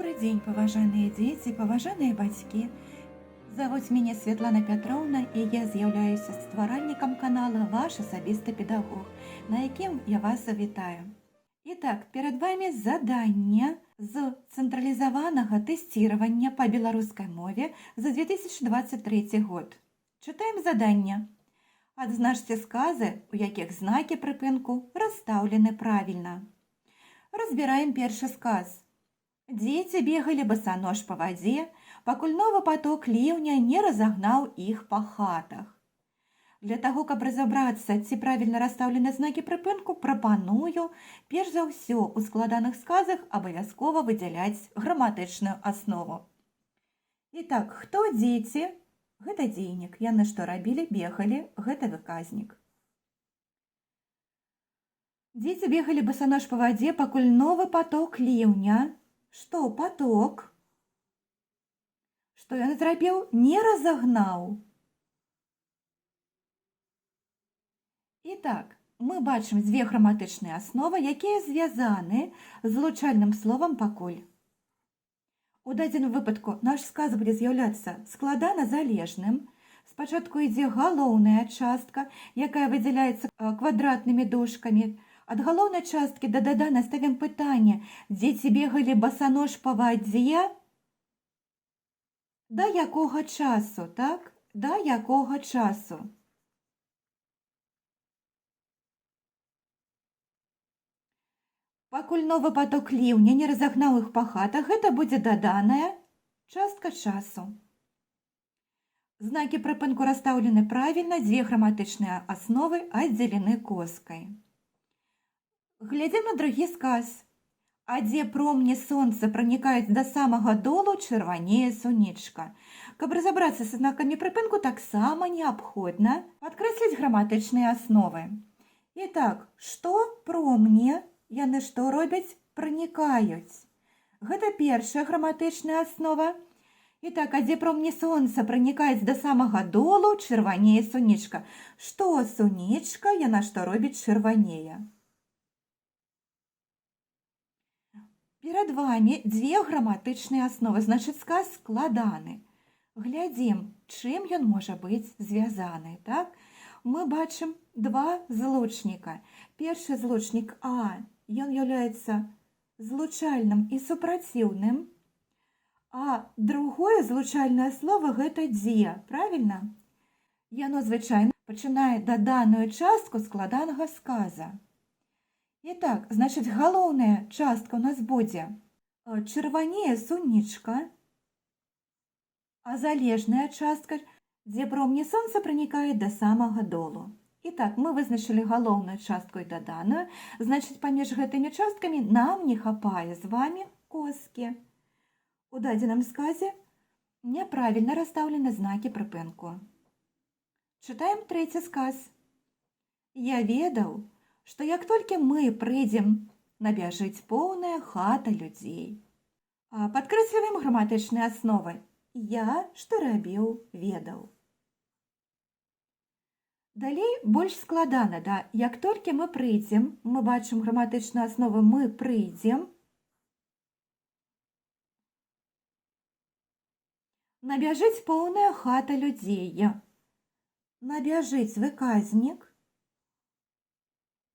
Добрый день, поважаныя дзеці, паважаныя бацькі. Завуць мяне Святлана Пятроўна, і я з'яўляюся стваральнікам канала «Ваш асабісты педагог», на якім я вас завітаю. Итак, перед вами задание з цэнтралізаванага тэсціравання па беларускай мове за 2023 год. Чытаем задание. Адзначце сказы, у якіх знакі прыпынку расстаўлены правільна. Разбіраем першы сказ. Дзеці бегалі басанож па вадзе, пакуль новы поток ліўня не разагнаў іх па хатах. Для таго, каб разабрацца, ці правільна расстаўлены знакі прыпынку, прапаную, перш за ўсё, у складаных сказах абавязкова выдзяляць граматычную аснову. Итак, хто дзеці? Гэта дзейнік. Яны што рабілі? Бегалі. Гэта выказнік. Дзеці бегалі басанож па вадзе, пакуль новы поток ліўня. Што поток? Што ён зрабіў? Не разагнаў. Итак, мы бачым дзве граматычныя асновы, якія звязаны з злучальным словам пакуль. У дадзеным выпадку наш сказ будзе з'яўляцца складана залежным. Спачатку ідзе галоўная частка, якая выдзяляецца квадратнымі дужкамі. Ад галоўнай часткі да даданай ставім пытанне: дзеці бегалі басанож па вадзе? Да якога часу, так? Да якога часу? Пакуль новы поток ліўня не разагнаў іх па хатах, гэта будзе даданая частка часу. Знакі прыпынку расстаўлены правільна, дзве граматычныя асновы аддзелены коскай. Глядзім на другі сказ. А дзе промні сонца пранікаюць да самага долу, чырванее сонечка. Каб разабрацца са знакамі прыпынку, таксама неабходна падкрэсліць граматычныя асновы. Итак, што промні? Яны што робяць? Пранікаюць. Гэта першая граматычная аснова. Итак, а дзе промні сонца пранікаюць да самага долу, чырванее сонечка. Што сонечка? Яна што робіць? Чырванее. Перед вами дзве граматычныя асновы, значыць сказ складаны. Глядзім, чым ён можа быць звязаны, так? Мы бачым два злучніка. Першы злучнік «а», ён з'яўляецца злучальным і супраціўным, а другое злучальнае слово гэта «дзе», правільна? Яно звычайна пачынае даданую частку складанага сказа. Итак, значит, галоўная частка у нас будзе чырванее сонечка, а залежная частка, дзе промні сонца пранікае да самага долу. Итак, мы вызначылі галоўную частку і даданую, значит, паміж гэтымі часткамі нам не хапае з вами коски. У дадзеным сказе няправільна расстаўлены знакі прыпынку. Чытаем трэці сказ. Я ведаў, што як толькі мы прыйдзем, набяжыць поўная хата людзей. Падкрэсліваем граматычныя асновы. Я, што рабіў, ведаў. Далей больш складана, да? Як толькі мы прыйдзем, мы бачым граматычную аснову «мы прыйдзем». Набяжыць поўная хата людзей. Набяжыць выказнік.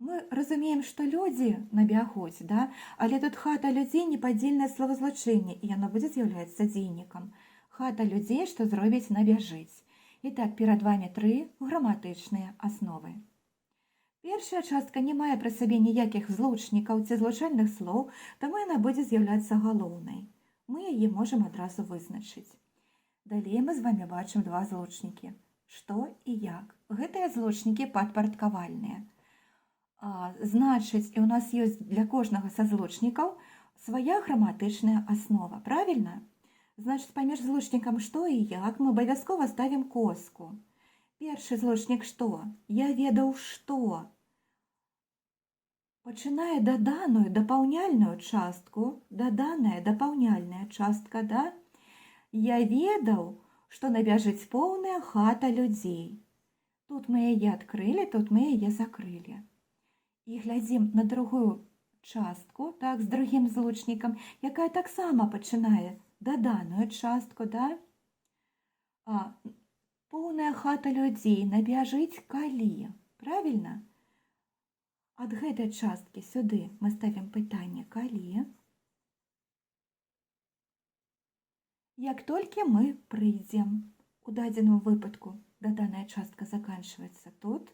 Мы разумеем, што людзі набягуць, да? Але тут хата людзей непадзельнае словазлучэнне, і яно будзе з'яўляцца дзейнікам. Хата людзей, што зробіць набяжыць. Итак, перед вами тры граматычныя асновы. Першая частка не мае пры сабе ніякіх злучнікаў ці злучальных слоў, таму яна будзе з'яўляцца галоўнай. Мы яе можам адразу вызначыць. Далей мы з вами бачым два злучнікі. Што і як. Гэтыя злучнікі падпарадкавальныя. Значыць, і ў нас ёсць для кожнага са злучнікаў свая граматычная аснова, правільна? Значыць, паміж злучнікам «што» і «як» мы абавязкова ставім коску. Першы злучнік «што»? Я ведаў, што. Пачынае даданую дапаўняльную частку, даданая дапаўняльная частка, да? Я ведаў, што набяжыць поўная хата людзей. Тут мы яе адкрылі, тут мы яе закрылі. І глядзім на другую частку, так, з другим злучником, яка так само починає доданую частку, да? Поўная хата людзей набяжыць калі, правильно? Ад гэтай часткі сюды мы ставім пытанне калі. Як толькі мы прыйдзем, у дадзеным выпадку даданая частка заканчваецца тут,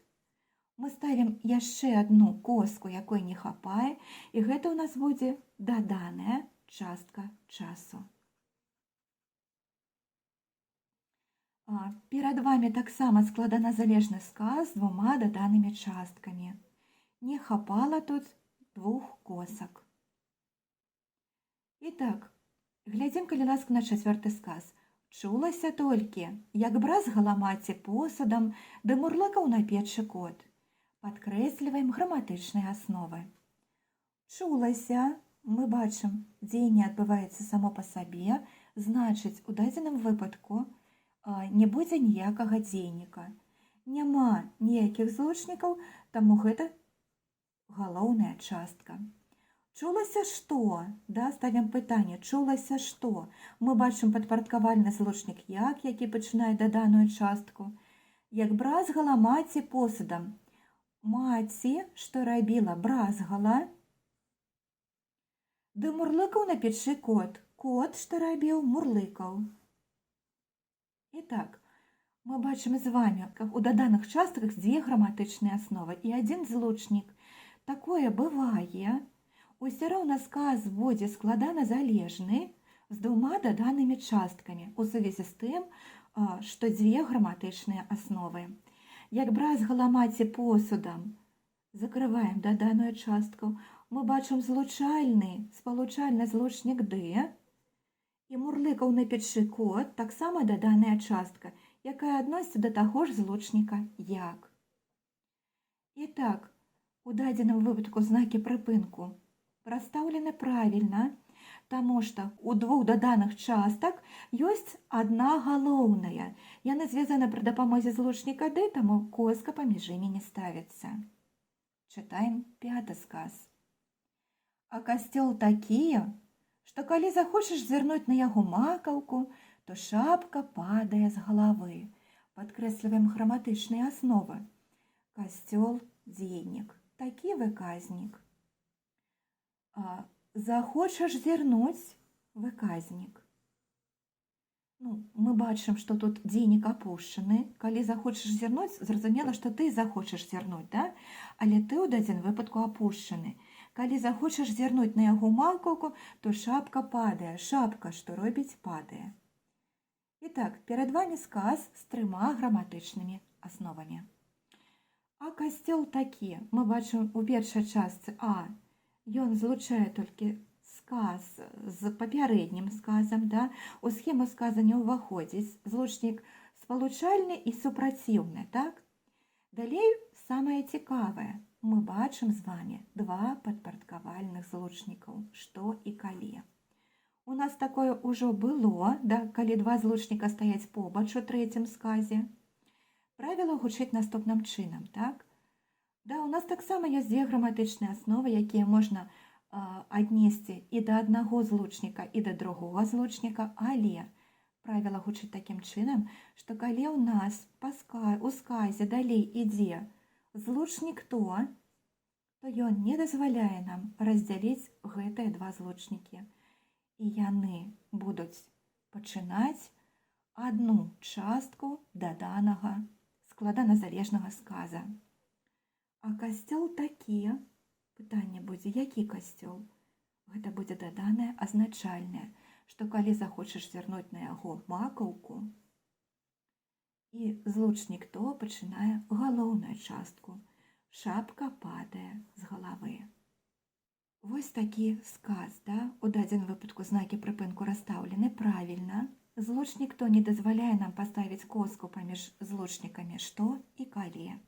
мы ставім яшчэ одну коску, якой не хапае, і гэта ў нас будзе даданая частка часу. Перад вами таксама складаназалежны сказ з двума даданымі часткамі. Не хапала тут двух косак. Итак, глядзім, калі ласка, на чацвёрты сказ. Чулася толькі, як бразгала маці посудам, ды мурлыкаў на печы кот. Падкрэсліваем граматычныя асновы. Чулася, мы бачым, дзеянне адбываецца само па сабе, значыць, у дадзеным выпадку не будзе ніякага дзейніка. Няма ніякіх злучнікаў, таму гэта галоўная частка. Чулася што? Да, ставім пытанне. Чулася што? Мы бачым падпарадкавальны злучнік як, які пачынае даданую частку. Як бразгала маці посудам. Маці, што рабіла, бразгала. Ды мурлыкаў на печы кот. Кот, што рабіў, мурлыкаў. Итак, мы бачым з вами у даданых частках дзве граматычныя асновы і адзін злучнік. Такое бывае. Усё роўна сказ будзе складаназалежны з двума даданымі часткамі у сувязі з тым, што дзве граматычныя асновы. Як бразгала маці посудам, закрываем даданую частку, мы бачым злучальны, спалучальны злучнік «ды» і мурлыкаў на печы кот, таксама даданая частка, якая адносіцца да таго ж злучніка «як». Итак, у дадзеным выпадку знакі прыпынку расстаўлены правільна, таму што у двух даданых частак ёсць адна галоўная. Яны звязаны пры дапамозе злучніка «ды», таму коска паміж імі не ставіцца. Чытаем пяты сказ. А касцёл такі, што калі захочаш звярнуць на яго макаўку, то шапка падае з галавы. Падкрэсліваем граматычныя асновы. Касцёл – дзейнік, такі выказнік. Захочаш зірнуць – выказнік. Мы бачым, што тут дзейнік апушчаны. Калі захочаш зірнуць, зразумела, што ты захочаш зірнуць, да? Але ты ў дадзеным выпадку апушчаны. Калі захочаш зірнуць на яго макаўку, то шапка падае. Шапка, што робіць, падае. Итак, перад вами сказ з трыма граматычнымі асновамі. А касцёл такі. Мы бачым у першай частцы «а». Ён злучае толькі сказ з папярэднім сказам, да? У схему сказа не ўваходзіць злучнік спалучальны і супраціўны, так? Далей самае цікавае. Мы бачым з вами два падпарадкавальных злучнікаў, што і калі. У нас такое ўжо было, да, калі два злучніка стаяць побач у трэцім сказе. Правіла гучыць наступным чынам, так? Да, у нас таксама ёсць дзве граматычныя асновы, якія можна аднесці і да аднаго злучніка, і да другога злучніка, але правіла гучыць такім чынам, што калі ў нас у сказе далей ідзе злучнік то ён не дазваляе нам раздзяліць гэтыя два злучнікі. І яны будуць пачынаць адну частку даданага складаназалежнага сказа. А касцёл такі, пытанне будзе, які касцёл? Гэта будзе даданае азначальнае, што калі захочаш звярнуць на яго макаўку, і злучнік то пачынае галоўную частку. Шапка падае з галавы. Вось такі сказ, да? У дадзеным выпадку знакі прыпынку расстаўлены правільна. Злучнік то не дазваляе нам паставіць коску паміж злучнікамі што і калі.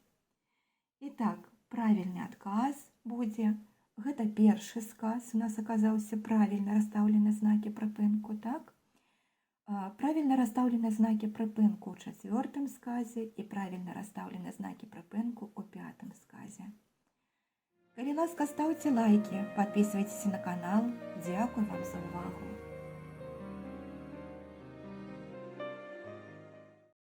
Итак, правільны адказ будзе. Гэта першы сказ. У нас аказаўся правільна расстаўлены знакі прыпынку, так? Правільна расстаўлены знакі прыпынку ў чацвёртым сказе і правільна расстаўлены знакі прыпынку ў пятым сказе. Калі ласка, ставьте лайки, подписывайтесь на канал. Дякую вам за увагу.